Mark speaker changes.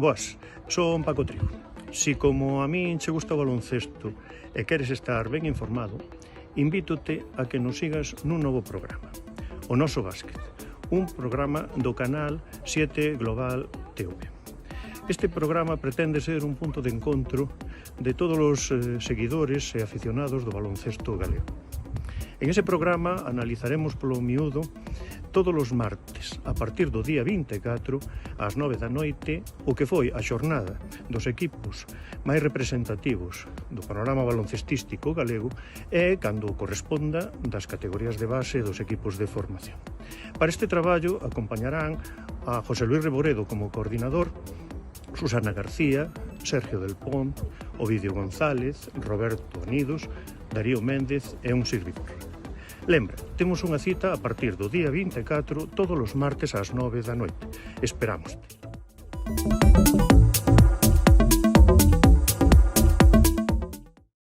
Speaker 1: Boas, son Paco Trigo. Si como a min che gusta o baloncesto e queres estar ben informado, invítote a que nos sigas nun novo programa, O Noso Básquet, un programa do canal 7 Global TV. Este programa pretende ser un punto de encontro de todos os seguidores e aficionados do baloncesto galego. En ese programa analizaremos polo miúdo todos os martes, a partir do día 24, ás 9 da noite, o que foi a xornada dos equipos máis representativos do panorama baloncestístico galego e cando corresponda das categorías de base dos equipos de formación. Para este traballo acompañarán a José Luis Reboredo como coordinador, Susana García, Sergio del Pont, Ovidio González, Roberto Anidos, Darío Méndez e un servidor. Lembra, temos unha cita a partir do día 24 todos os martes ás 9 da noite. Esperámoste.